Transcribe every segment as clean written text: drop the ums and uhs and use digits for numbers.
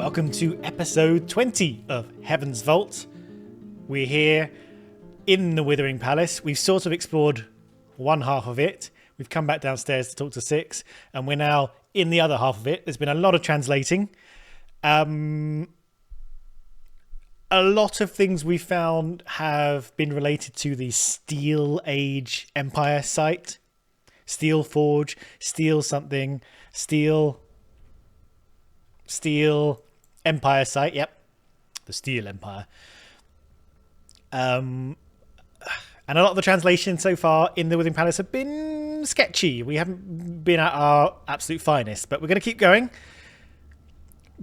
welcome to episode 20 of Heaven's Vault. We're here in the Withering Palace. We've sort of explored one half of it. We've come back downstairs to talk to Six, and we're now in the other half of it. There's been a lot of translating. A lot of things we found have been related to the Steel Age Empire site. Steel Forge, Steel something, Steel Empire site, yep. The Steel Empire. And a lot of the translations so far in the Withering Palace have been sketchy. We haven't been at our absolute finest, but we're going to keep going.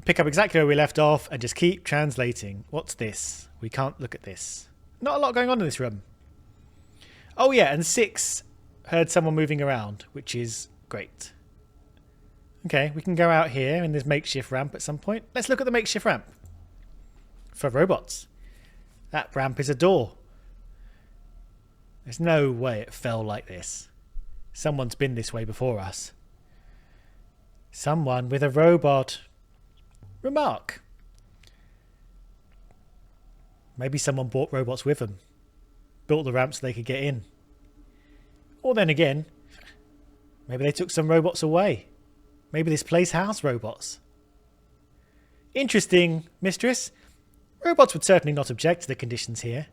Pick up exactly where we left off and just keep translating. What's this? We can't look at this. Not a lot going on in this room. Oh yeah, and Six heard someone moving around, which is great. Okay, we can go out here in this makeshift ramp at some point. Let's look at the makeshift ramp for robots. That ramp is a door. There's no way it fell like this. Someone's been this way before us. Someone with a robot. Remark. Maybe someone brought robots with them. Built the ramp so they could get in. Or then again, maybe they took some robots away. Maybe this place housed robots. Interesting, mistress. Robots would certainly not object to the conditions here.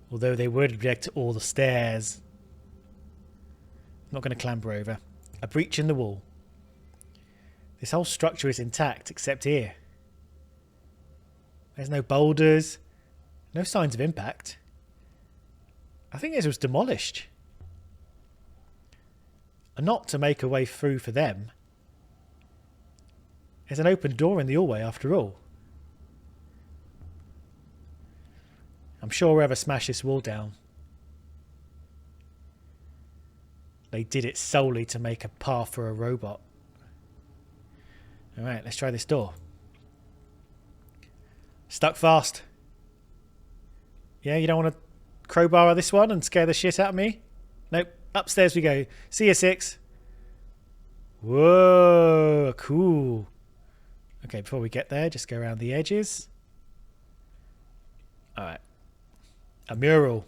Although they would object to all the stairs. I'm not going to clamber over. A breach in the wall. This whole structure is intact except here. There's no boulders. No signs of impact. I think this was demolished. And not to make a way through for them. There's an open door in the hallway after all. I'm sure whoever smashed this wall down, they did it solely to make a path for a robot. Alright, let's try this door. Stuck fast. Yeah, you don't want to crowbar this one and scare the shit out of me? Nope. Upstairs we go. See you, Six. Whoa, cool. Okay, before we get there, just go around the edges. Alright. A mural.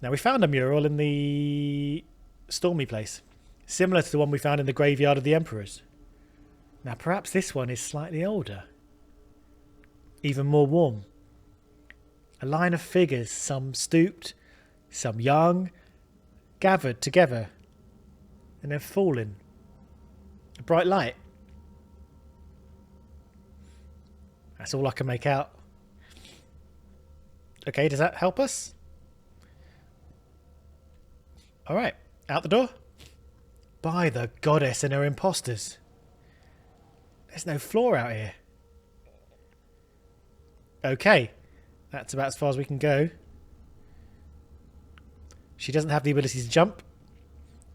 Now, we found a mural in the Stormy place. Similar to the one we found in the graveyard of the Emperors. Now, perhaps this one is slightly older. Even more warm. A line of figures, some stooped, some young, gathered together and then fallen. A bright light. That's all I can make out. Okay, does that help us? Alright, out the door. By the goddess and her imposters. There's no floor out here. Okay, that's about as far as we can go. She doesn't have the ability to jump.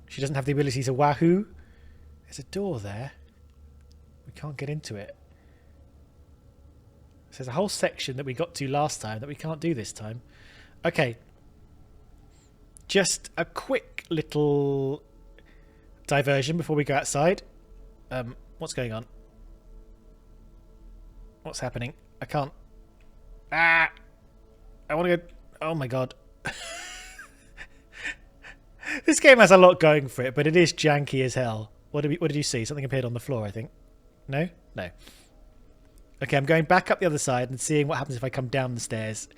She doesn't have the ability to wahoo. There's a door there. We can't get into it. So there's a whole section that we got to last time that we can't do this time. Okay. Just a quick little diversion before we go outside. What's going on? What's happening? I can't. Ah! I want to go. Oh my god. This game has a lot going for it, but it is janky as hell. What did you see? Something appeared on the floor, I think. No? No. Okay, I'm going back up the other side and seeing what happens if I come down the stairs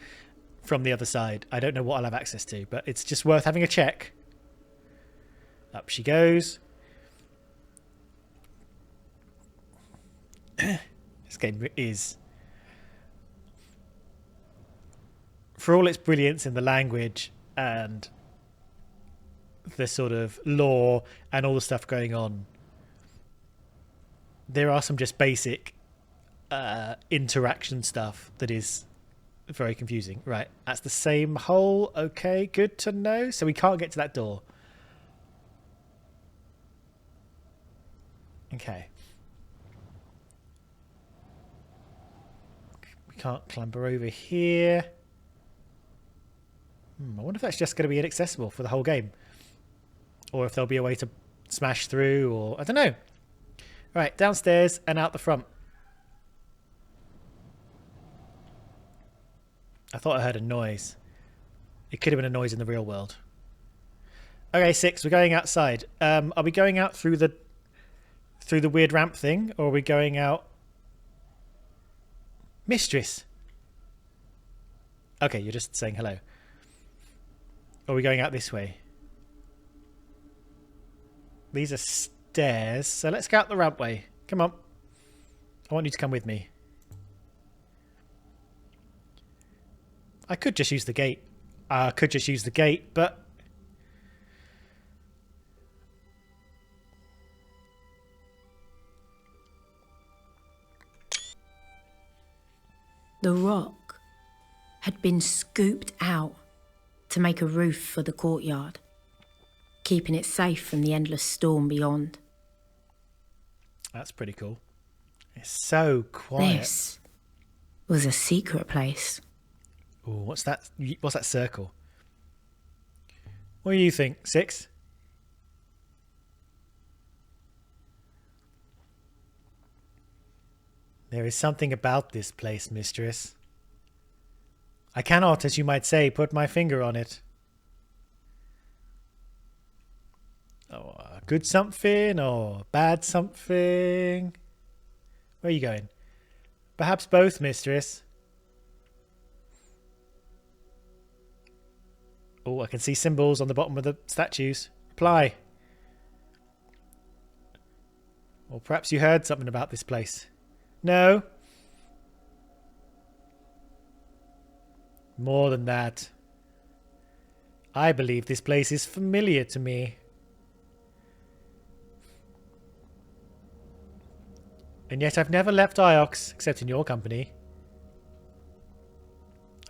from the other side. I don't know what I'll have access to, but it's just worth having a check. Up she goes. This game is, for all its brilliance in the language and the sort of lore and all the stuff going on, there are some just basic interaction stuff that is very confusing. Right, that's the same hole. Okay, good to know. So we can't get to that door. Okay. We can't clamber over here. I wonder if that's just going to be inaccessible for the whole game. Or if there'll be a way to smash through, or I don't know. Right, downstairs and out the front. I thought I heard a noise. It could have been a noise in the real world. Okay, 6. We're going outside. Are we going out through the weird ramp thing, or are we going out? Mistress. Okay, you're just saying hello. Or are we going out this way? These are stairs, so let's go out the ramp way. Come on. I want you to come with me. I could just use the gate. But... The rock had been scooped out to make a roof for the courtyard, keeping it safe from the endless storm beyond. That's pretty cool. It's so quiet. This was a secret place. Ooh, what's that? What's that circle? What do you think, 6? There is something about this place, mistress. I cannot, as you might say, put my finger on it. Oh, good something or bad something? Where are you going? Perhaps both, mistress. Oh, I can see symbols on the bottom of the statues. Reply. Or perhaps you heard something about this place. No. More than that. I believe this place is familiar to me. And yet I've never left Iox, except in your company.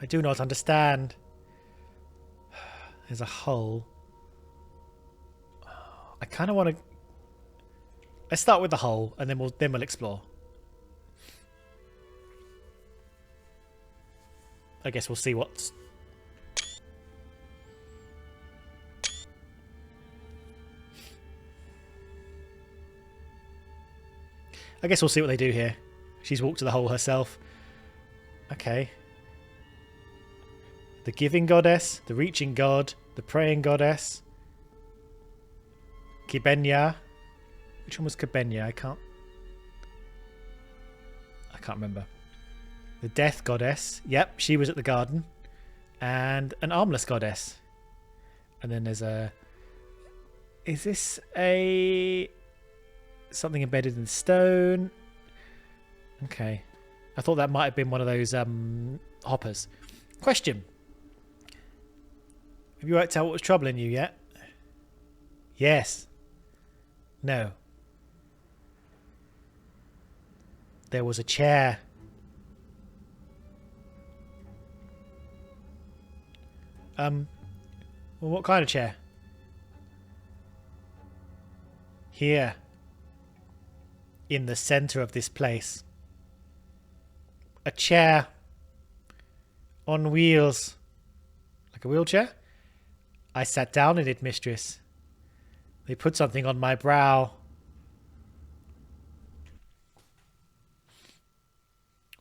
I do not understand. There's a hole. I kind of want to... Let's start with the hole, and then we'll explore. I guess we'll see what's... I guess we'll see what they do here. She's walked to the hole herself. Okay. The giving goddess, the reaching god, the praying goddess. Kibenya. Which one was Kibenya? I can't remember. The death goddess. Yep, she was at the garden. And an armless goddess. And then there's a... Is this a... something embedded in stone? Okay. I thought that might have been one of those hoppers. Question. Have you worked out what was troubling you yet? Yes. No. There was a chair. Well, what kind of chair? Here. In the center of this place. A chair. On wheels. Like a wheelchair? I sat down in it, mistress. They put something on my brow.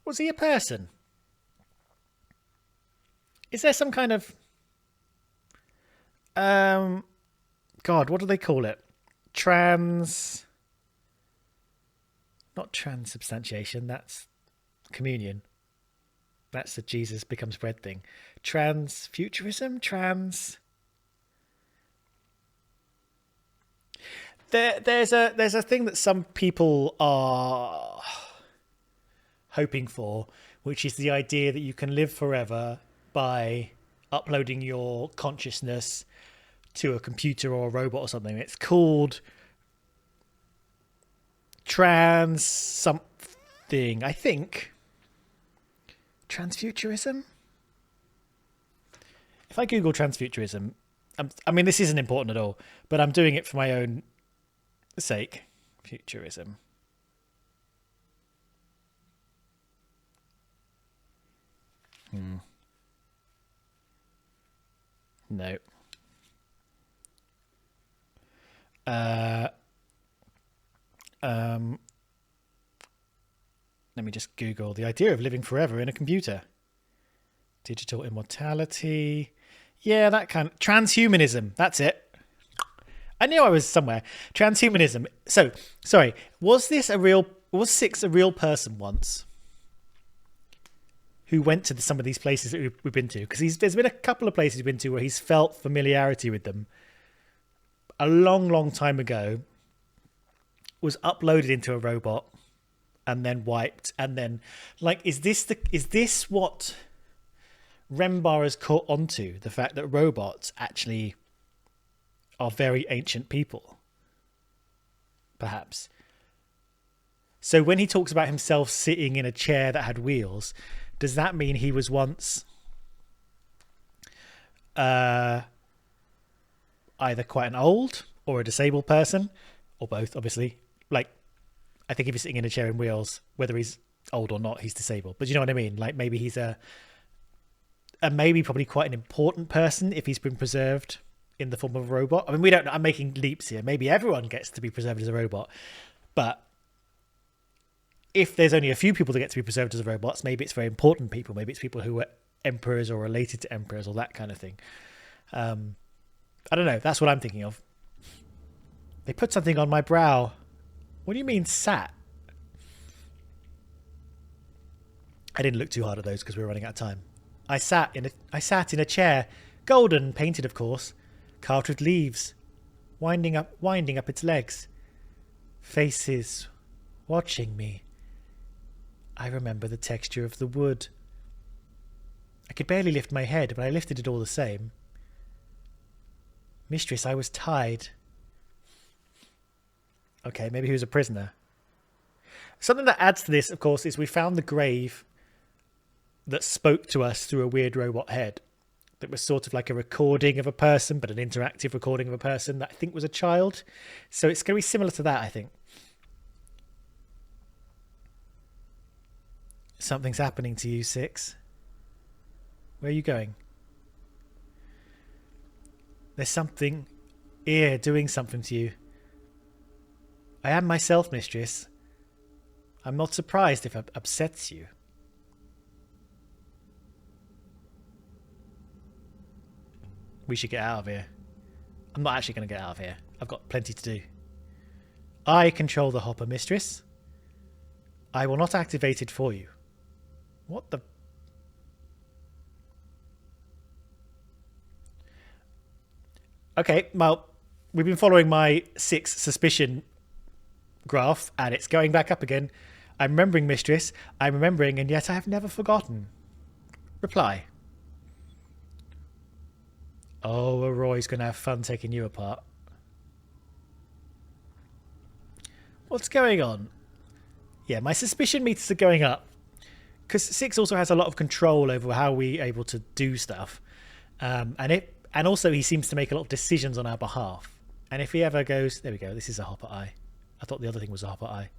Was he a person? Is there some kind of... God, what do they call it? Not transubstantiation, that's communion. That's the Jesus becomes bread thing. Transfuturism? There's a thing that some people are hoping for, which is the idea that you can live forever by uploading your consciousness to a computer or a robot or something. It's called trans something, I think. Transfuturism? If I Google transfuturism, I mean, this isn't important at all, but I'm doing it for my own sake. Futurism. No. Let me just Google the idea of living forever in a computer. Digital immortality. Yeah, that kind of transhumanism. That's it. I knew I was somewhere. Transhumanism. So, sorry. Was Six a real person once? Who went to some of these places that we've been to? Because there's been a couple of places he's been to where he's felt familiarity with them. A long, long time ago, was uploaded into a robot and then wiped. And then, like, is this what Rembar has caught onto? The fact that robots actually are very ancient people, perhaps. So when he talks about himself sitting in a chair that had wheels, does that mean he was once either quite an old or a disabled person, or both, obviously? Like, I think if he's sitting in a chair in wheels, whether he's old or not, he's disabled. But you know what I mean? Like, maybe he's maybe probably quite an important person if he's been preserved in the form of a robot. I mean, we don't know. I'm making leaps here. Maybe everyone gets to be preserved as a robot. But if there's only a few people that get to be preserved as robots, maybe it's very important people. Maybe it's people who are emperors or related to emperors or that kind of thing. I don't know. That's what I'm thinking of. They put something on my brow. What do you mean sat? I didn't look too hard at those because we were running out of time. I sat in a chair, golden, painted of course, carved with leaves, winding up its legs. Faces watching me. I remember the texture of the wood. I could barely lift my head, but I lifted it all the same. Mistress, I was tied. Okay, maybe he was a prisoner. Something that adds to this, of course, is we found the grave that spoke to us through a weird robot head. That was sort of like a recording of a person, but an interactive recording of a person that I think was a child. So it's going to be similar to that, I think. Something's happening to you, Six. Where are you going? There's something here doing something to you. I am myself, mistress. I'm not surprised if it upsets you. We should get out of here. I'm not actually going to get out of here. I've got plenty to do. I control the hopper, mistress. I will not activate it for you. What the... Okay, well, we've been following my 6 suspicion graph, and it's going back up again. I'm remembering, mistress. I'm remembering, and yet I have never forgotten. Reply. Oh, Roy's going to have fun taking you apart. What's going on? Yeah, my suspicion meters are going up. Because 6 also has a lot of control over how we're able to do stuff. And also he seems to make a lot of decisions on our behalf. And if he ever goes... There we go, this is a hopper eye. I thought the other thing was a hopper eye.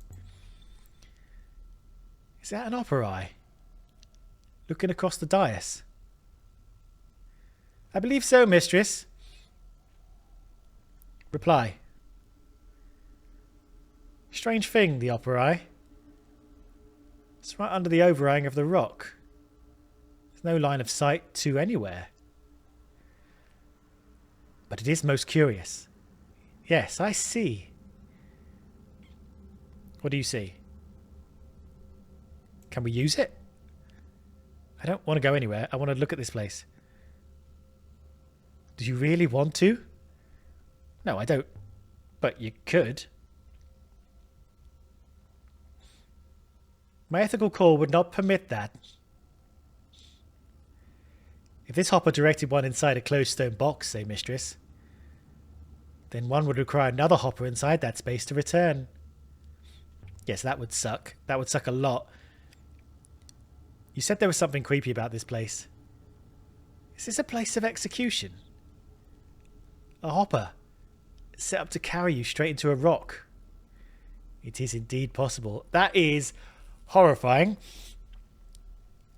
Is that an hopper eye? Looking across the dais. I believe so, mistress. Reply. Strange thing, the hopper eye. It's right under the overhang of the rock. There's no line of sight to anywhere. But it is most curious. Yes, I see. What do you see? Can we use it? I don't want to go anywhere. I want to look at this place. Do you really want to? No, I don't. But you could. My ethical core would not permit that. If this hopper directed one inside a closed stone box, say mistress, then one would require another hopper inside that space to return. Yes, that would suck. That would suck a lot. You said there was something creepy about this place. Is this a place of execution? A hopper set up to carry you straight into a rock. It is indeed possible. That is horrifying.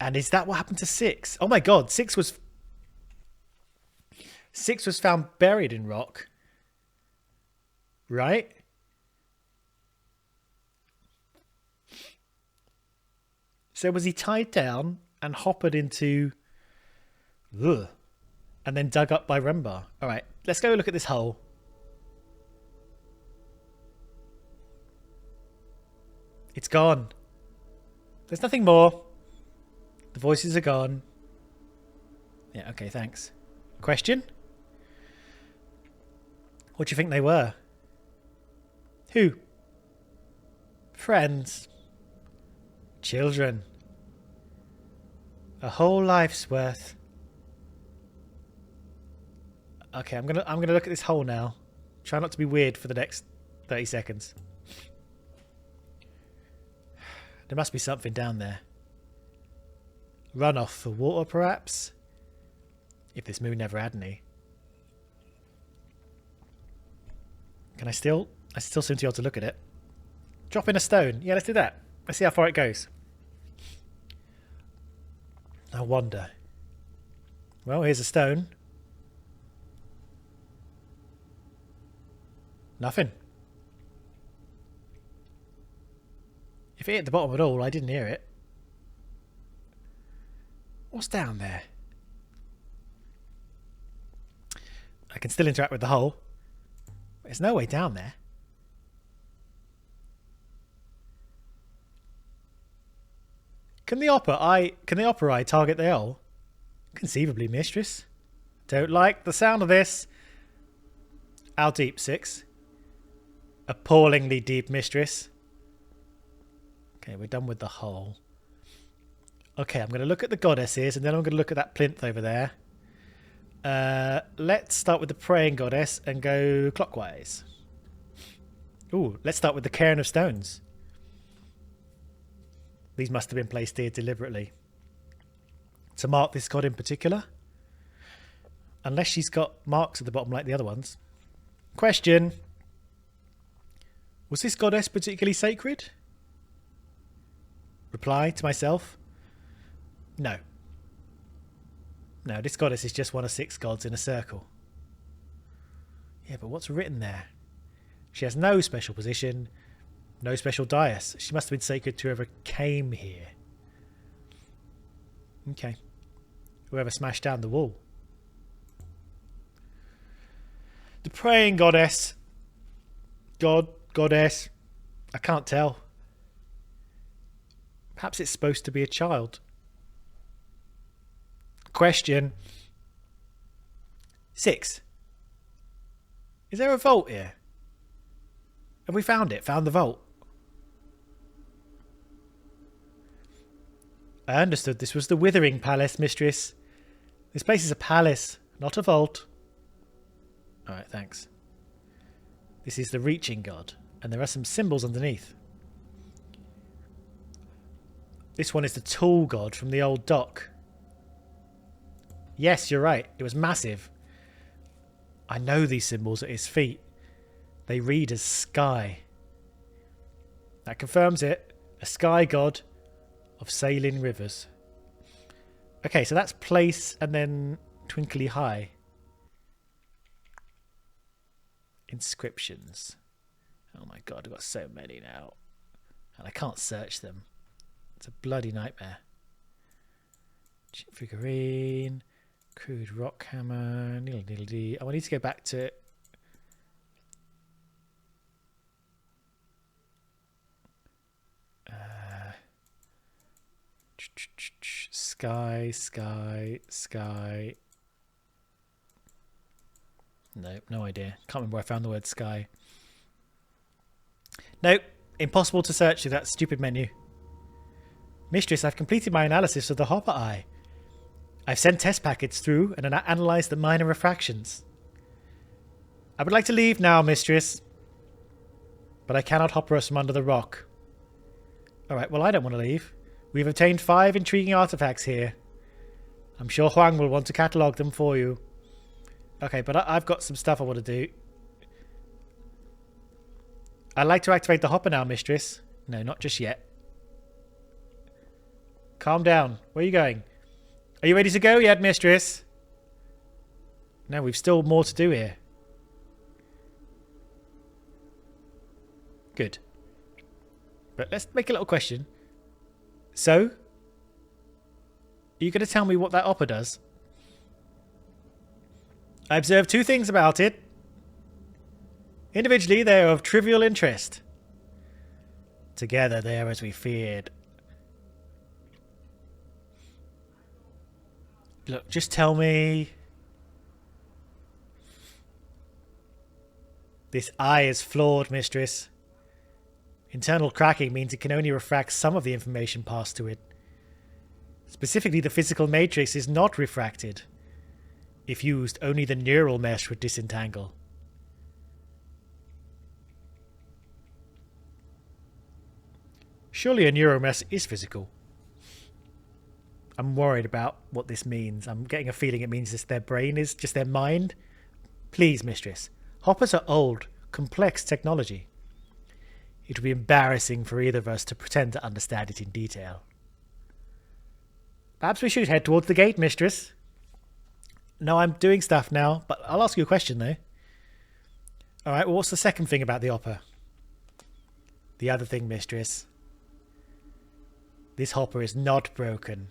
And is that what happened to 6? Oh my god, 6 was found buried in rock. Right? So was he tied down and hoppered into Ugh. And then dug up by Rembar. Alright, let's go look at this hole. It's gone. There's nothing more. The voices are gone. Yeah, okay, thanks. Question? What do you think they were? Who? Friends. Children. A whole life's worth. Okay, I'm gonna look at this hole now. Try not to be weird for the next 30 seconds. There must be something down there. Runoff for water, perhaps? If this moon never had any. Can I still seem to be able to look at it. Drop in a stone. Yeah, let's do that. Let's see how far it goes. I wonder. Well, here's a stone. Nothing. If it hit the bottom at all, I didn't hear it. What's down there? I can still interact with the hole. There's no way down there. Can the opera eye target the hole? Conceivably, mistress. Don't like the sound of this. How deep, 6? Appallingly deep, mistress. Okay, we're done with the hole. Okay, I'm going to look at the goddesses and then I'm going to look at that plinth over there. Let's start with the praying goddess and go clockwise. Ooh, let's start with the cairn of stones. These must have been placed here deliberately. To mark this god in particular. Unless she's got marks at the bottom like the other ones. Question. Was this goddess particularly sacred? Reply to myself. No. No, this goddess is just one of 6 gods in a circle. Yeah, but what's written there? She has no special position, no special dais. She must have been sacred to whoever came here. Okay. Whoever smashed down the wall. The praying goddess. God, goddess. I can't tell. Perhaps it's supposed to be a child. Question. 6. Is there a vault here? Have we found it? Found the vault? I understood this was the Withering Palace, mistress. This place is a palace, not a vault. Alright, thanks. This is the Reaching God, and there are some symbols underneath. This one is the Tool God from the old dock. Yes, you're right. It was massive. I know these symbols at his feet. They read as sky. That confirms it. A sky god of sailing rivers. Okay, so that's place and then twinkly high. Inscriptions. Oh my god, I've got so many now. And I can't search them. It's a bloody nightmare. Chip figurine. Crude rock hammer. Needle needle dee. Oh, I need to go back to... Sky, sky, sky. Nope, no idea. Can't remember where I found the word sky. Nope, impossible to search through that stupid menu. Mistress, I've completed my analysis of the Hopper Eye. I've sent test packets through and analysed the minor refractions. I would like to leave now, mistress. But I cannot hopper us from under the rock. Alright, well I don't want to leave. We've obtained 5 intriguing artifacts here. I'm sure Huang will want to catalogue them for you. Okay, but I've got some stuff I want to do. I'd like to activate the hopper now, mistress. No, not just yet. Calm down. Where are you going? Are you ready to go yet, mistress? No, we've still more to do here. Good. But let's make a little question. So, are you going to tell me what that hopper does? I observed two things about it. Individually, they are of trivial interest. Together, they are as we feared. Look, just tell me. This eye is flawed, mistress. Internal cracking means it can only refract some of the information passed to it. Specifically, the physical matrix is not refracted. If used, only the neural mesh would disentangle. Surely a neural mesh is physical. I'm worried about what this means. I'm getting a feeling it means their brain is just their mind. Please, mistress. Hoppers are old, complex technology. It would be embarrassing for either of us to pretend to understand it in detail. Perhaps we should head towards the gate, mistress. No, I'm doing stuff now, but I'll ask you a question, though. Alright, well, what's the second thing about the hopper? The other thing, mistress. This hopper is not broken.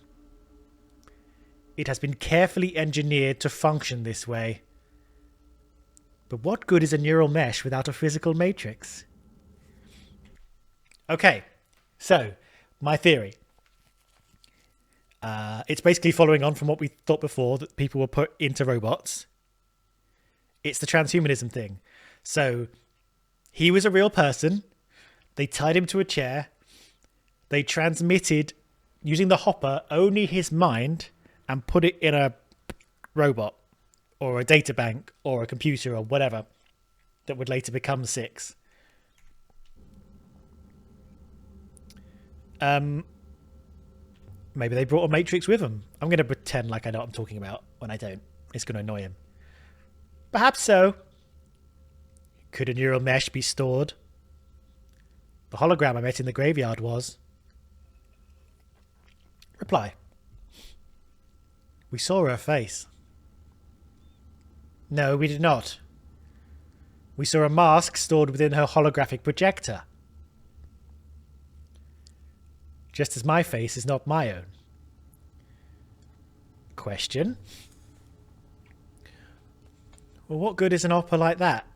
It has been carefully engineered to function this way. But what good is a neural mesh without a physical matrix? Okay, so, my theory. It's basically following on from what we thought before, that people were put into robots. It's the transhumanism thing. So, he was a real person. They tied him to a chair. They transmitted, using the hopper, only his mind and put it in a robot or a data bank or a computer or whatever that would later become 6. Maybe they brought a matrix with them. I'm going to pretend like I know what I'm talking about when I don't. It's going to annoy him. Perhaps so. Could a neural mesh be stored? The hologram I met in the graveyard was. Reply. We saw her face. No, we did not. We saw a mask stored within her holographic projector. Just as my face is not my own. Question. Well, what good is an hopper like that?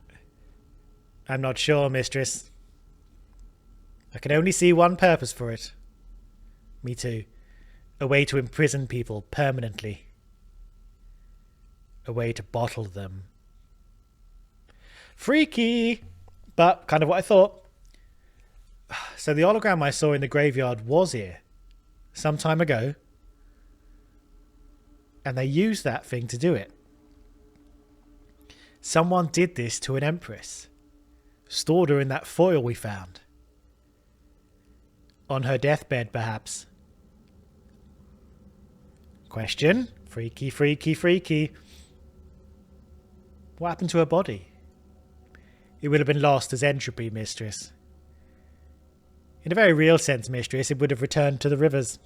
I'm not sure, mistress. I can only see one purpose for it. Me too. A way to imprison people permanently. A way to bottle them. Freaky! But kind of what I thought. So the hologram I saw in the graveyard was here. Some time ago. And they used that thing to do it. Someone did this to an empress. Stored her in that foil we found. On her deathbed, perhaps. Question. Freaky, freaky, freaky. What happened to her body? It would have been lost as entropy, mistress. In a very real sense, mistress, it would have returned to the rivers.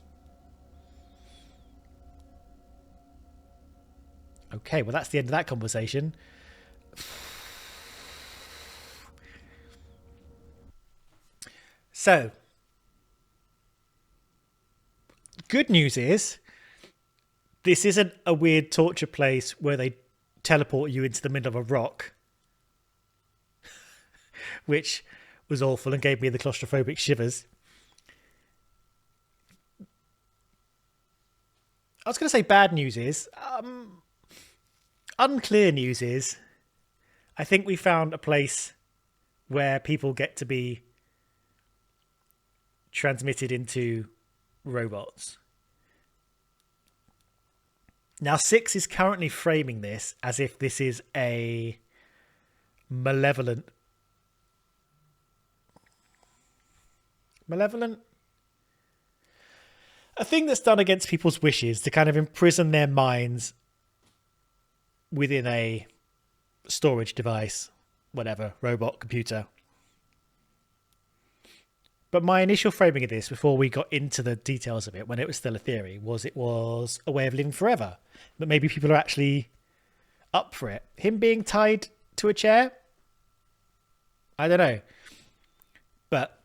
Okay, well that's the end of that conversation. So, good news is, this isn't a weird torture place where they teleport you into the middle of a rock. Which was awful and gave me the claustrophobic shivers. I was going to say bad news is, unclear news is, I think we found a place where people get to be transmitted into robots. Now, 6 is currently framing this as if this is a malevolent, a thing that's done against people's wishes to kind of imprison their minds within a storage device, whatever, robot, computer. But my initial framing of this, before we got into the details of it, when it was still a theory, was it was a way of living forever. But maybe people are actually up for it. Him being tied to a chair? I don't know. But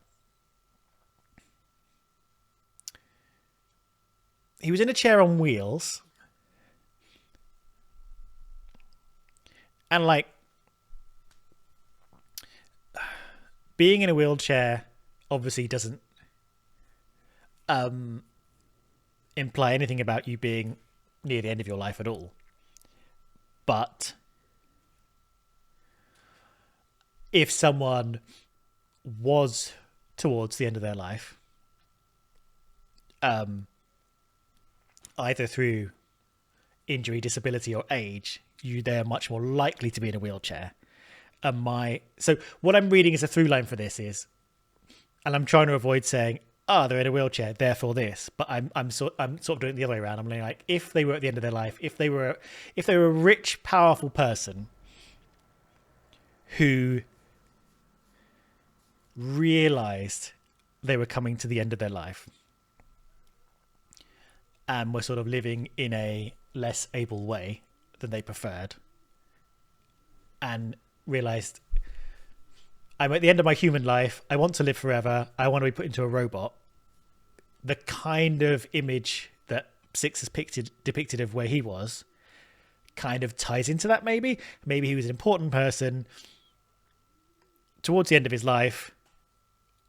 he was in a chair on wheels. And like, being in a wheelchair obviously doesn't imply anything about you being near the end of your life at all. But if someone was towards the end of their life, either through injury, disability, or age, they're much more likely to be in a wheelchair. So what I'm reading as a through line for this is, and I'm trying to avoid saying, they're in a wheelchair, therefore this. But I'm sort of doing it the other way around. I'm like, if they were at the end of their life, if they were a rich, powerful person who realized they were coming to the end of their life and were sort of living in a less able way than they preferred, and realized, I'm at the end of my human life, I want to live forever, I want to be put into a robot. The kind of image that Six has depicted of where he was kind of ties into that. Maybe he was an important person towards the end of his life,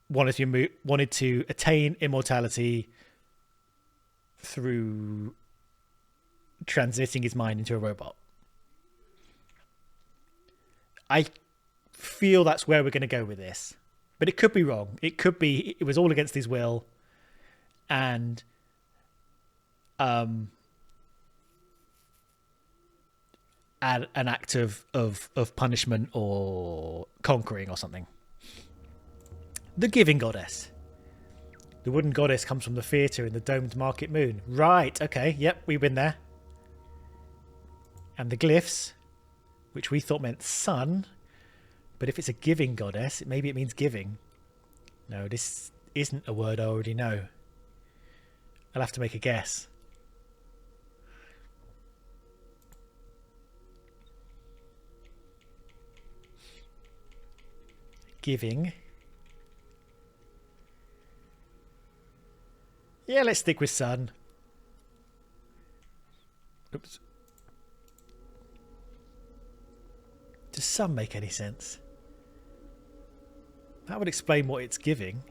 wanted to attain immortality through transiting his mind into a robot. I feel that's where we're going to go with this, but it could be wrong. It could be it was all against his will, and an act of punishment or conquering or something. The Giving Goddess. The wooden goddess comes from the theatre in the domed market moon. Right, okay, yep, we've been there. And the glyphs, which we thought meant sun, but if it's a giving goddess, maybe it means giving. No, this isn't a word I already know. I'll have to make a guess. Giving. Yeah, let's stick with sun. Oops. Does sun make any sense? That would explain what it's giving.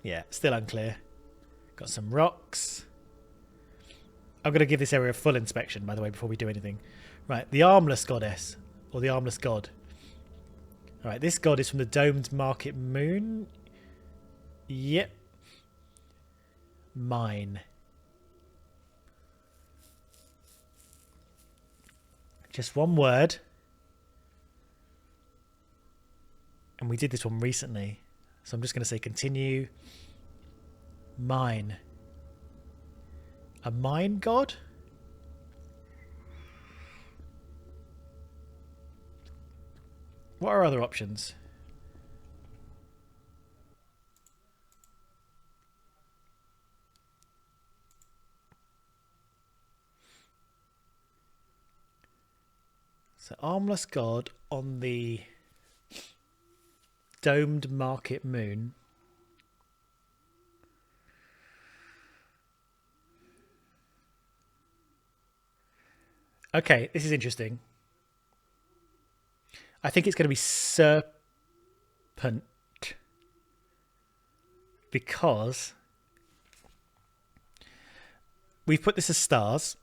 Yeah, still unclear. Got some rocks. I'm going to give this area a full inspection, by the way, before we do anything. Right, the armless goddess, or the armless god. Alright, this god is from the domed market moon. Yep. Mine. Just one word. And we did this one recently. So I'm just going to say continue. Mine. A mine god? What are other options? So armless god on the domed market moon. Okay, this is interesting. I think it's going to be serpent, because we've put this as stars,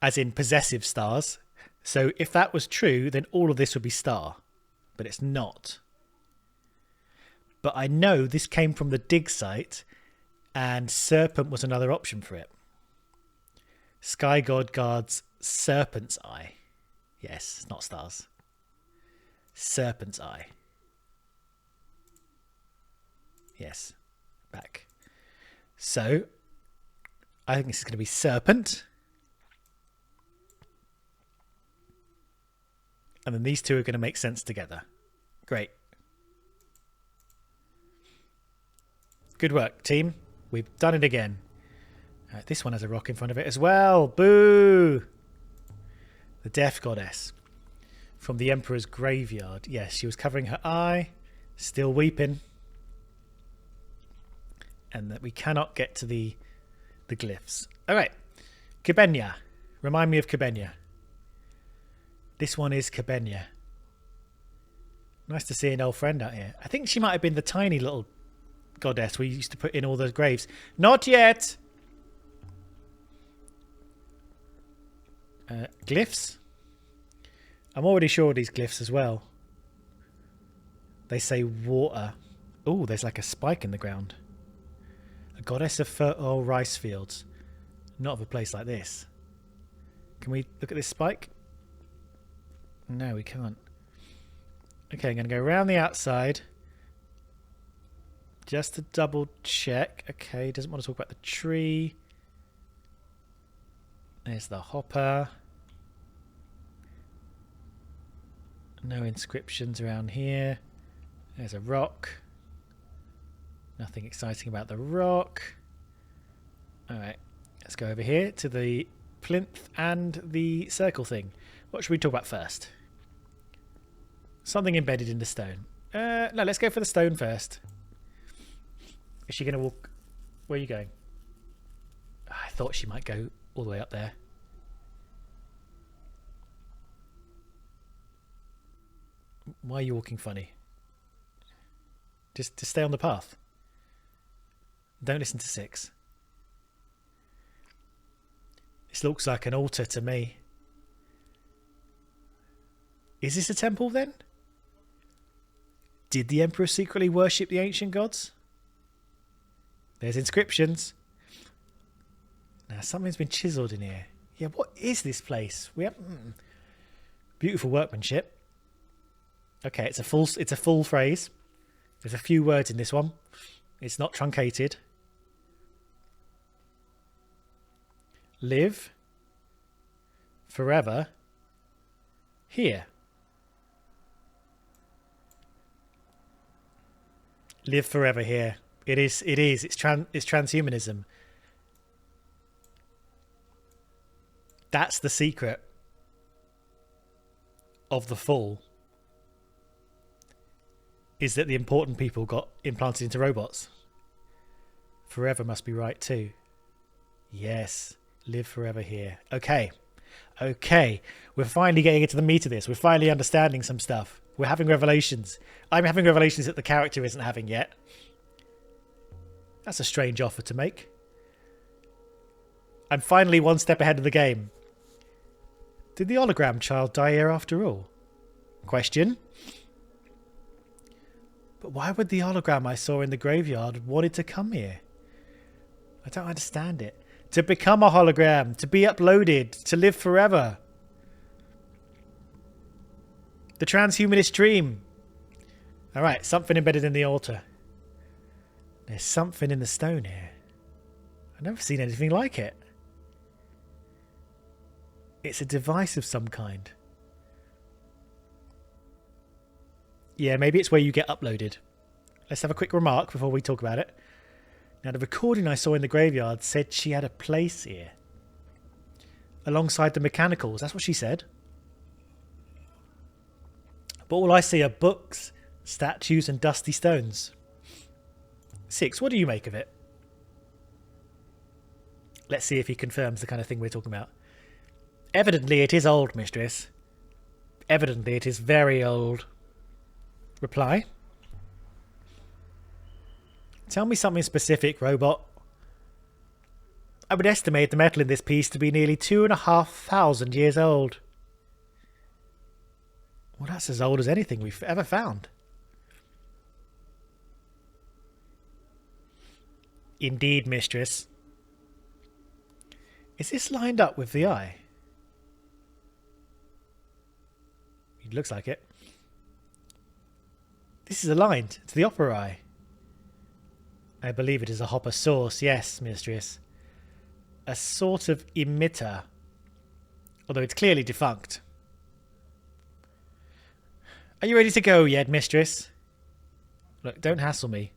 as in possessive stars. So if that was true, then all of this would be star, but it's not. But I know this came from the dig site, and serpent was another option for it. Sky god guards serpent's eye. Yes, not stars. Serpent's eye. Yes, back. So I think this is going to be serpent. And then these two are going to make sense together. Great. Good work, team. We've done it again. This one has a rock in front of it as well. Boo! The death goddess. From the Emperor's graveyard. Yes, she was covering her eye. Still weeping. And that we cannot get to the glyphs. Alright. Kibenya. Remind me of Cabenia. This one is Cabenia. Nice to see an old friend out here. I think she might have been the tiny little goddess we used to put in all those graves. Not yet! Glyphs? I'm already sure of these glyphs as well. They say water. Oh, there's like a spike in the ground. A goddess of fertile rice fields. Not of a place like this. Can we look at this spike? No, we can't. Okay, I'm going to go around the outside. Just to double check. Okay, doesn't want to talk about the tree. There's the hopper. No inscriptions around here. There's a rock. Nothing exciting about the rock. Alright, let's go over here to the plinth and the circle thing. What should we talk about first? Something embedded in the stone. No, let's go for the stone first. Is she going to walk? Where are you going? I thought she might go all the way up there. Why are you walking funny? Just stay on the path. Don't listen to Six. This looks like an altar to me. Is this a temple then? Did the Emperor secretly worship the ancient gods? There's inscriptions. Now something's been chiselled in here. Yeah, what is this place? We have beautiful workmanship. Okay, it's a full phrase. There's a few words in this one. It's not truncated. Live forever here. Live forever here. It is. It's transhumanism. That's the secret of the fall. Is that the important people got implanted into robots? Forever must be right too. Yes. Live forever here. Okay. We're finally getting into the meat of this. We're finally understanding some stuff. We're having revelations. I'm having revelations that the character isn't having yet. That's a strange offer to make. I'm finally one step ahead of the game. Did the hologram child die here after all? Question. But why would the hologram I saw in the graveyard wanted to come here? I don't understand it. To become a hologram, to be uploaded, to live forever. The transhumanist dream. Alright, something embedded in the altar. There's something in the stone here. I've never seen anything like it. It's a device of some kind. Yeah, maybe it's where you get uploaded. Let's have a quick remark before we talk about it. Now, the recording I saw in the graveyard said she had a place here. Alongside the mechanicals. That's what she said. But all I see are books, statues and dusty stones. Six, what do you make of it? Let's see if he confirms the kind of thing we're talking about. Evidently it is old, mistress. Evidently it is very old. Reply. Tell me something specific, robot. I would estimate the metal in this piece to be nearly 2,500 years old. Well, that's as old as anything we've ever found. Indeed, mistress. Is this lined up with the eye? It looks like it. This is aligned to the opera eye. I believe it is a hopper source, yes, mistress. A sort of emitter, although it's clearly defunct. Are you ready to go yet, mistress? Look, don't hassle me.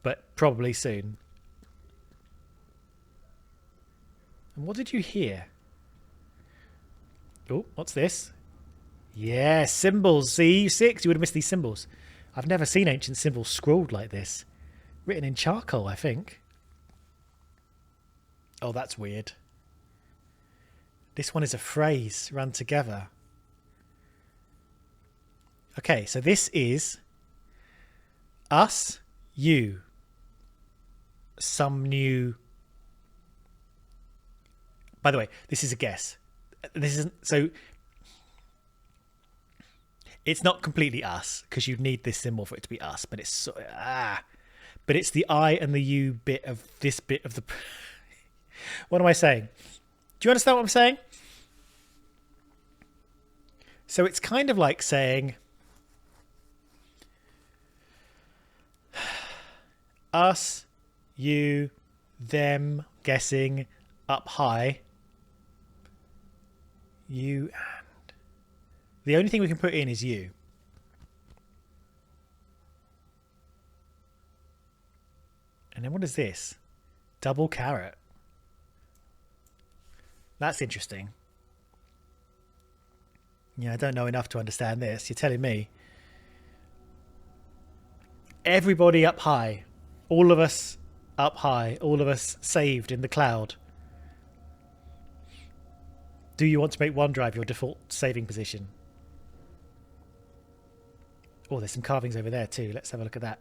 But probably soon. And what did you hear? Oh, what's this? Yeah, symbols. See, Six, you would have missed these symbols. I've never seen ancient symbols scrawled like this. Written in charcoal, I think. Oh, that's weird. This one is a phrase run together. Okay, so this is us, you, some new... By the way, this is a guess. This isn't... So it's not completely us, because you'd need this symbol for it to be us, but it's... But it's the I and the U bit of this bit of the... What am I saying? Do you understand what I'm saying? So it's kind of like saying... Us, you, them, guessing, up high. You and... The only thing we can put in is you. And then what is this? Double carrot. That's interesting. Yeah, I don't know enough to understand this. You're telling me. Everybody up high. All of us up high. All of us saved in the cloud. Do you want to make OneDrive your default saving position? Oh, there's some carvings over there too. Let's have a look at that.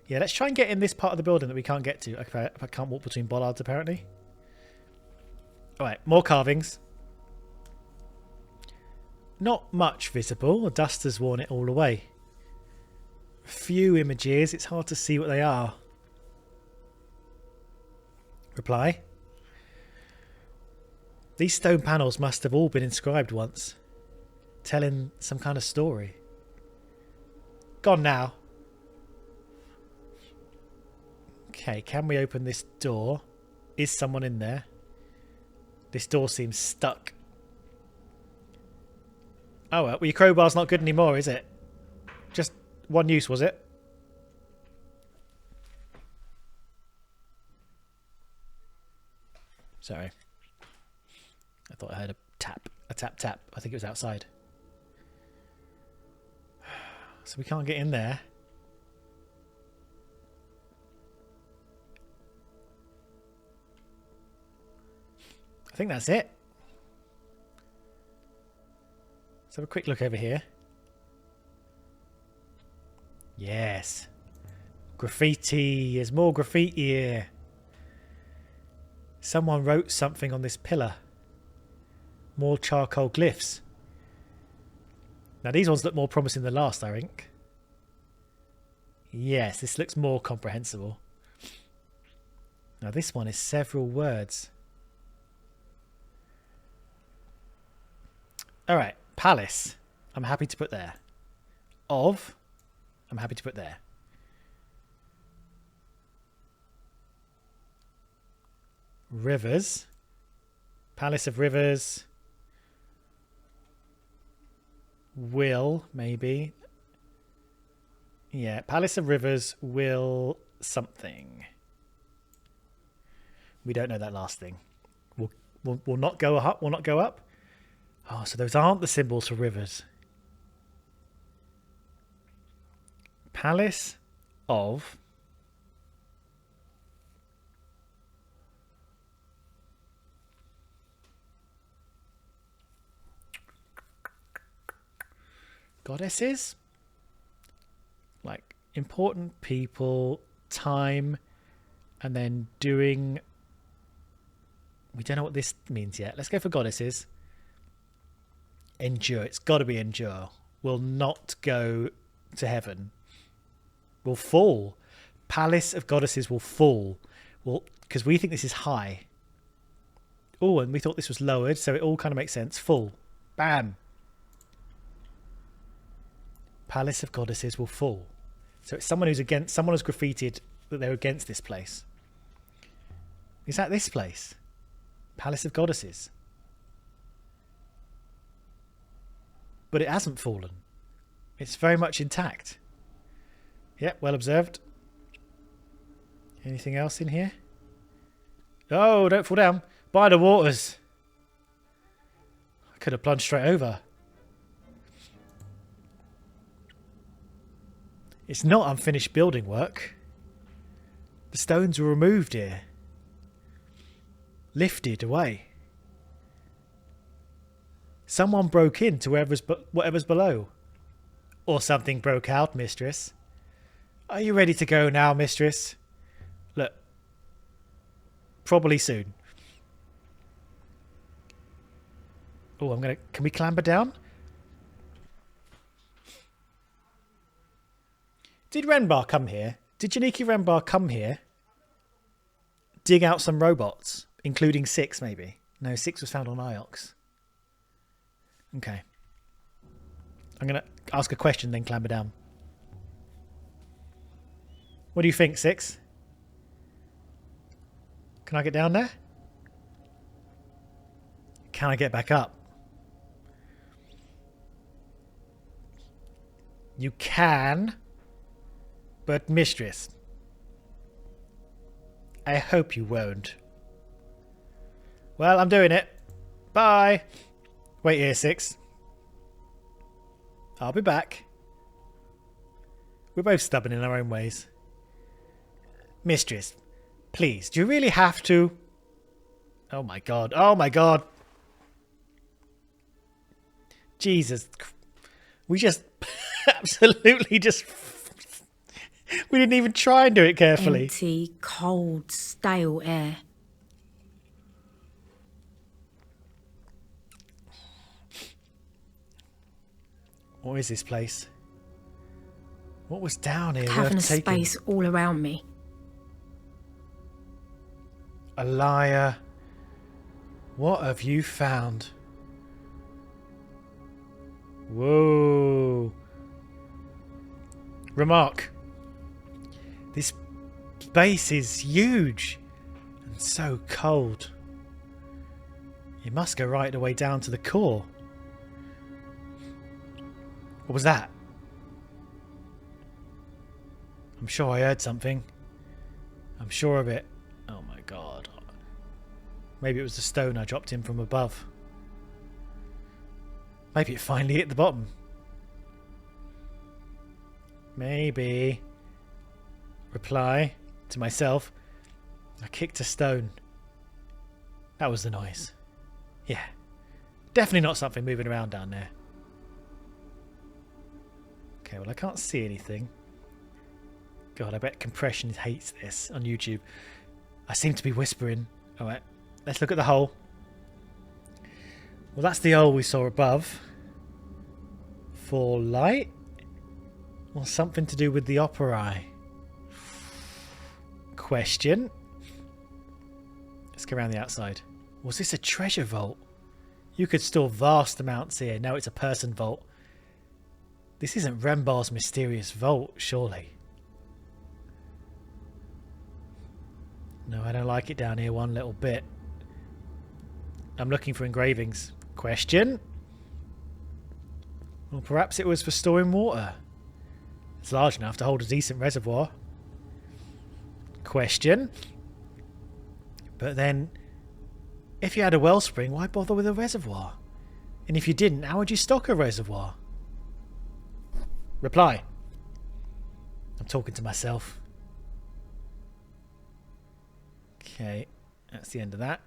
Yeah, let's try and get in this part of the building that we can't get to. I can't walk between bollards, apparently. Alright, more carvings. Not much visible. The dust has worn it all away. A few images. It's hard to see what they are. Reply. These stone panels must have all been inscribed once, telling some kind of story. Gone now. Okay, can we open this door? Is someone in there? This door seems stuck. Oh well, your crowbar's not good anymore, is it? Just one use, was it? Sorry. I thought I heard a tap. A tap tap. I think it was outside. So we can't get in there. I think that's it. Let's have a quick look over here. Yes. Graffiti. There's more graffiti here. Someone wrote something on this pillar. More charcoal glyphs. Now these ones look more promising than last, I think. Yes, this looks more comprehensible. Now this one is several words. Alright, palace. I'm happy to put there. Of. I'm happy to put there. Rivers. Palace of Rivers. Will, maybe. Yeah, Palace of Rivers will something. We don't know that last thing. We'll not go up. We'll not go up. Oh, so those aren't the symbols for rivers. Palace of goddesses? Like important people, time, and then doing... We don't know what this means yet. Let's go for goddesses. Endure. It's got to be endure. Will not go to heaven. Will fall. Palace of goddesses will fall. Well, because we think this is high. Oh, and we thought this was lowered, so it all kind of makes sense. Full. Bam. Palace of goddesses will fall. So it's someone who's against... Someone has graffitied that they're against this place. Is that this place? Palace of goddesses. But it hasn't fallen. It's very much intact. Yep, well observed. Anything else in here? Oh, don't fall down. By the waters. I could have plunged straight over. It's not unfinished building work. The stones were removed here. Lifted away. Someone broke into whatever's below. Or something broke out, mistress. Are you ready to go now, mistress? Look. Probably soon. Oh, can we clamber down? Did Renbar come here? Did Janiki Renbar come here? Dig out some robots, including 6 maybe. No, 6 was found on Iox. Okay. I'm going to ask a question, then clamber down. What do you think, 6? Can I get down there? Can I get back up? You can, but mistress, I hope you won't. Well, I'm doing it. Bye. Wait here, 6. I'll be back. We're both stubborn in our own ways. Mistress, please, do you really have to? Oh my god. Oh my god. Jesus. We just absolutely just... We didn't even try and do it carefully. Empty, cold, stale air. What is this place? What was down here? Cavernous space all around me. A liar. What have you found? Whoa. Remark. This space is huge and so cold. You must go right the way down to the core. What was that? I'm sure I heard something. I'm sure of it. Oh my god. Maybe it was the stone I dropped in from above. Maybe it finally hit the bottom. Maybe. Reply to myself. I kicked a stone. That was the noise. Yeah. Definitely not something moving around down there. Okay, well I can't see anything. God, I bet compression hates this on YouTube. I seem to be whispering. Alright, let's look at the hole. Well, that's the hole we saw above. For light? Or something to do with the opera? Question. Let's go around the outside. Was this a treasure vault? You could store vast amounts here. Now it's a person vault. This isn't Rembar's mysterious vault, surely. No, I don't like it down here one little bit. I'm looking for engravings. Question? Well, perhaps it was for storing water. It's large enough to hold a decent reservoir. Question? But then, if you had a wellspring, why bother with a reservoir? And if you didn't, how would you stock a reservoir? Reply. I'm talking to myself. Okay, that's the end of that.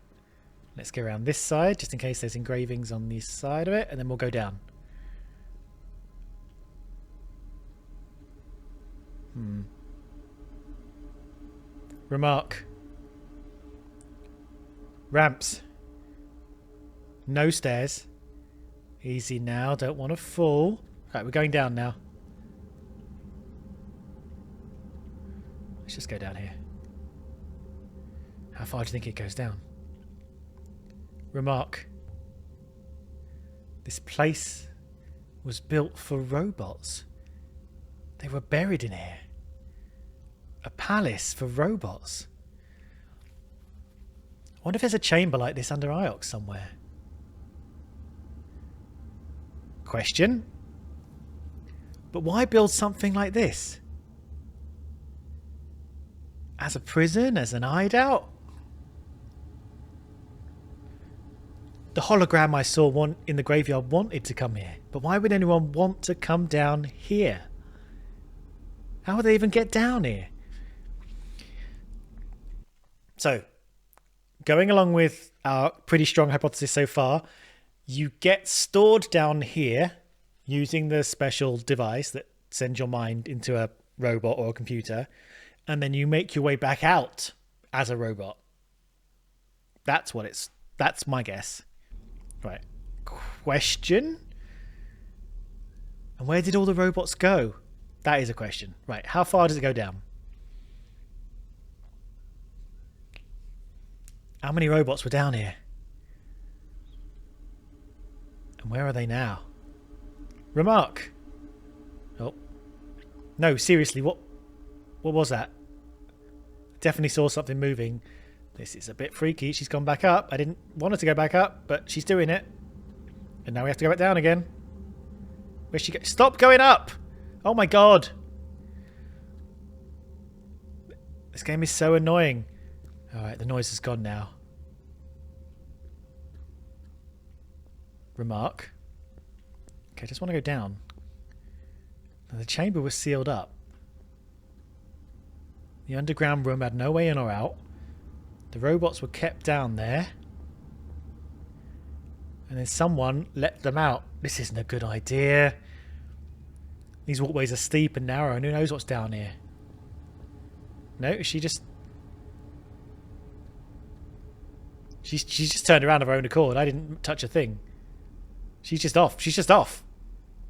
Let's go around this side, just in case there's engravings on this side of it, and then we'll go down. Remark. Ramps. No stairs. Easy now, don't want to fall. Right, we're going down now. Let's just go down here. How far do you think it goes down? Remark. This place was built for robots. They were buried in here. A palace for robots. I wonder if there's a chamber like this under Iox somewhere. Question. But why build something like this? As a prison? As an hideout? The hologram I saw in the graveyard wanted to come here. But why would anyone want to come down here? How would they even get down here? So, going along with our pretty strong hypothesis so far, You get stored down here using the special device that sends your mind into a robot or a computer, and then you make your way back out as a robot. That's my guess. Right. Question? And where did all the robots go? That is a question. Right. How far does it go down? How many robots were down here? And where are they now? Remark. Oh. No, seriously, what was that? Definitely saw something moving. This is a bit freaky. She's gone back up. I didn't want her to go back up, but she's doing it. And now we have to go back down again. Where's she go? Stop going up! Oh my god. This game is so annoying. Alright, the noise is gone now. Remark. Okay, I just want to go down. Now, the chamber was sealed up. The underground room had no way in or out. The robots were kept down there. And then someone let them out. This isn't a good idea. These walkways are steep and narrow, and who knows what's down here. No, she just... She's just turned around of her own accord. I didn't touch a thing. She's just off. She's just off.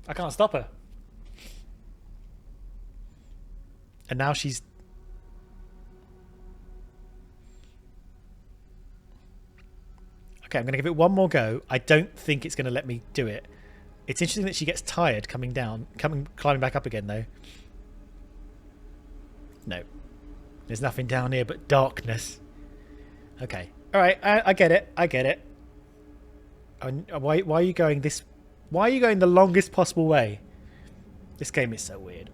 I can't stop her. And now she's... Okay, I'm going to give it one more go. I don't think it's going to let me do it. It's interesting that she gets tired coming down, climbing back up again, though. No. There's nothing down here but darkness. Okay. Alright, I get it. I get it. Why are you going this... Why are you going the longest possible way? This game is so weird.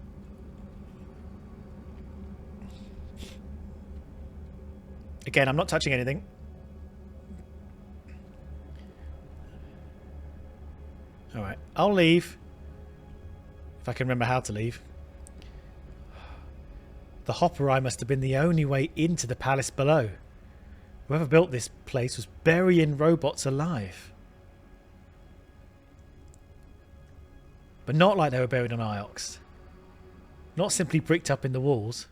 Again, I'm not touching anything. Alright, I'll leave. If I can remember how to leave. The hopper eye must have been the only way into the palace below. Whoever built this place was burying robots alive. But not like they were buried on Iox. Not simply bricked up in the walls.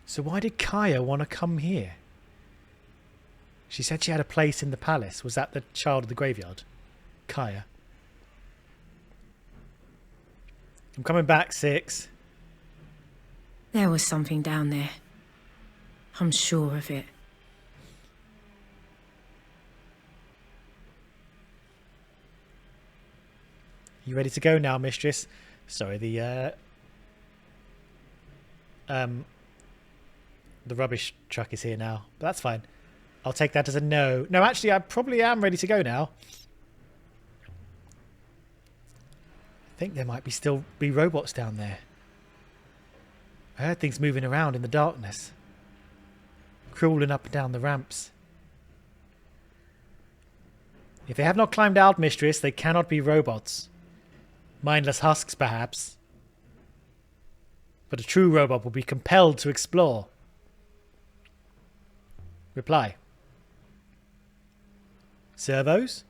So why did Kaya want to come here? She said she had a place in the palace. Was that the child of the graveyard? Kaya. I'm coming back, 6. There was something down there. I'm sure of it. You ready to go now, mistress? Sorry, the rubbish truck is here now. But that's fine. I'll take that as a no. No, actually, I probably am ready to go now. I think there might still be robots down there. I heard things moving around in the darkness. Crawling up and down the ramps. If they have not climbed out, mistress, they cannot be robots. Mindless husks, perhaps. But a true robot will be compelled to explore. Reply. Servos?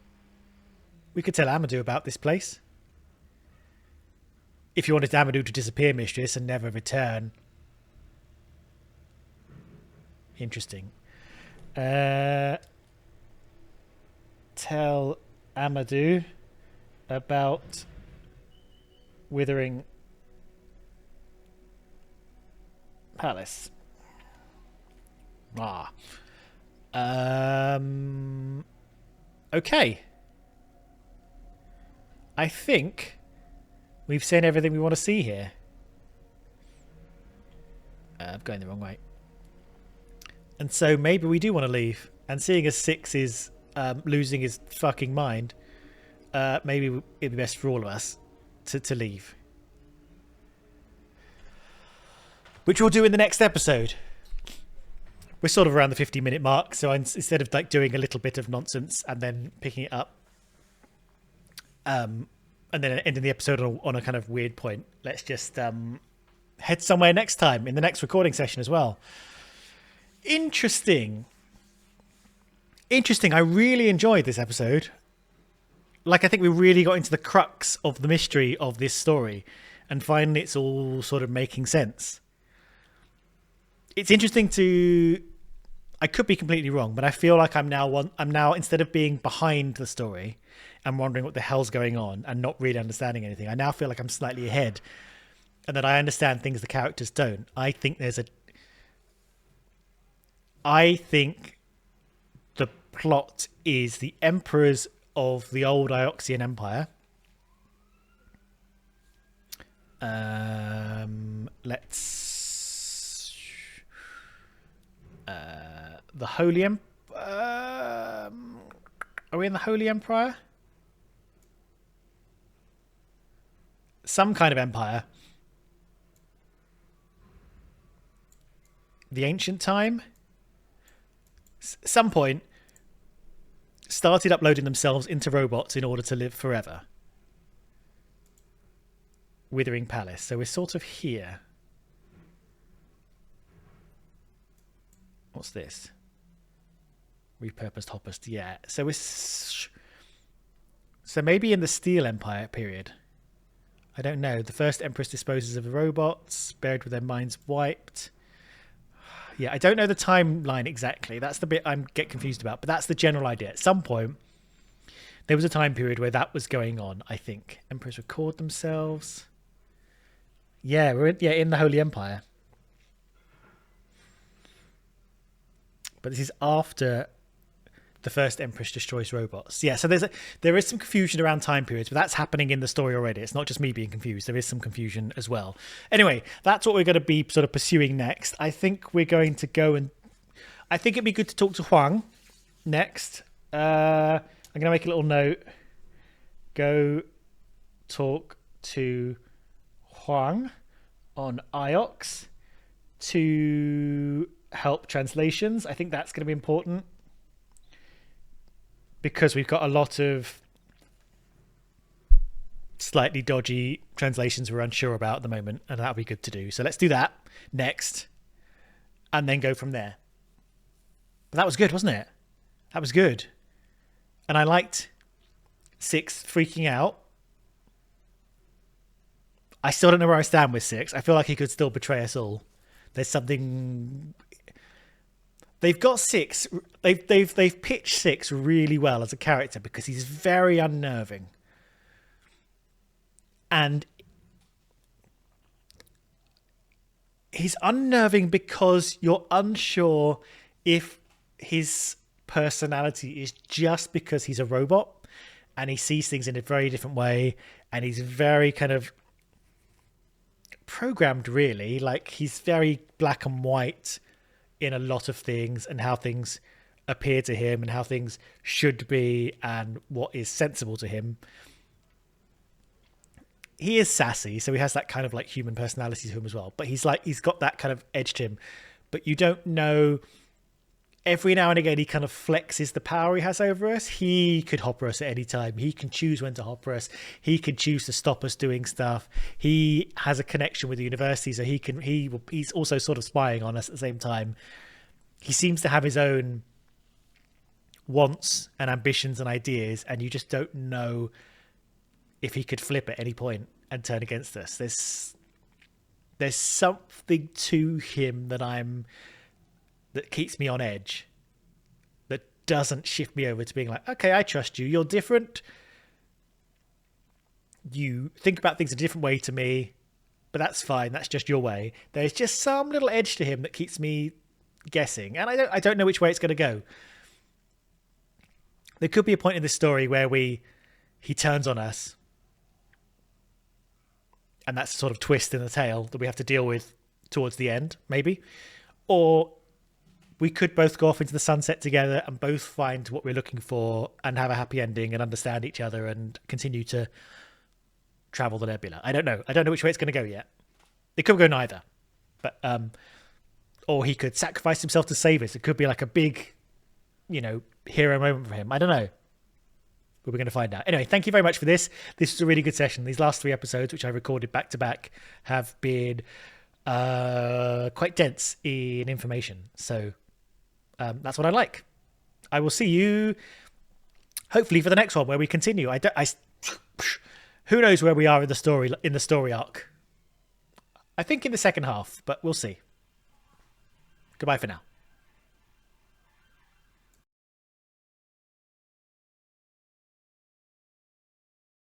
We could tell Amadou about this place. If you wanted Amadou to disappear, mistress, and never return. Interesting. Tell Amadou about Withering Palace. Okay. I think we've seen everything we want to see here. I'm going the wrong way. And so maybe we do want to leave. And seeing as 6 is losing his fucking mind, maybe it'd be best for all of us to leave. Which we'll do in the next episode. We're sort of around the 50-minute mark, so instead of like doing a little bit of nonsense and then picking it up, and then ending the episode on a kind of weird point, let's just head somewhere next time in the next recording session as well. Interesting. Interesting. I really enjoyed this episode. Like, I think we really got into the crux of the mystery of this story, and finally it's all sort of making sense. It's interesting to... I could be completely wrong, but I feel like I'm now instead of being behind the story and wondering what the hell's going on and not really understanding anything, I now feel like I'm slightly ahead and that I understand things the characters don't. I think the plot is the emperors of the old Ioxian Empire. The Holy Empire. Are we in the Holy Empire? Some kind of empire. The ancient time. Some point started uploading themselves into robots in order to live forever. Withering Palace. So we're sort of here. What's this? Repurposed hoppers. Yeah. So maybe in the Steel Empire period. I don't know. The first Empress disposes of the robots, buried with their minds wiped. Yeah, I don't know the timeline exactly. That's the bit I get confused about. But that's the general idea. At some point, there was a time period where that was going on, I think. Emperors record themselves. Yeah, we're in the Holy Empire. But this is after the first Empress destroys robots. Yeah, so there is some confusion around time periods, but that's happening in the story already. It's not just me being confused. There is some confusion as well. Anyway, that's what we're going to be sort of pursuing next. I think we're going to go and... I think it'd be good to talk to Huang next. I'm going to make a little note. Go talk to Huang on IOX to help translations. I think that's going to be important because we've got a lot of slightly dodgy translations we're unsure about at the moment, and that'll be good to do. So let's do that next and then go from there. But that was good, wasn't it? That was good. And I liked Six freaking out. I still don't know where I stand with Six. I feel like he could still betray us all. There's something... They've got Six. They've pitched Six really well as a character because he's very unnerving. And he's unnerving because you're unsure if his personality is just because he's a robot and he sees things in a very different way and he's very kind of programmed, really. Like, he's very black and white in a lot of things and how things appear to him and how things should be and what is sensible to him. He is sassy, so he has that kind of like human personality to him as well, but he's got that kind of edge to him, but you don't know. Every now and again he kind of flexes the power he has over us. He could hopper us at any time. He can choose when to hopper us. He can choose to stop us doing stuff. He has a connection with the university, so he's also sort of spying on us at the same time. He seems to have his own wants and ambitions and ideas, and you just don't know if he could flip at any point and turn against us. There's something to him that keeps me on edge, that doesn't shift me over to being like, okay, I trust you. You're different. You think about things a different way to me, but that's fine. That's just your way. There's just some little edge to him that keeps me guessing, and I don't know which way it's going to go. There could be a point in this story where he turns on us, and that's a sort of twist in the tale that we have to deal with towards the end, maybe. Or we could both go off into the sunset together and both find what we're looking for and have a happy ending and understand each other and continue to travel the nebula. I don't know which way it's going to go yet. It could go neither. But or he could sacrifice himself to save us. It could be like a big, hero moment for him. I don't know. But we're going to find out. Anyway, thank you very much for this. This was a really good session. These last 3 episodes, which I recorded back to back, have been quite dense in information. So that's what I like. I will see you hopefully for the next one where we continue. Who knows where we are in the story arc. I think in the second half, but we'll see. Goodbye for now.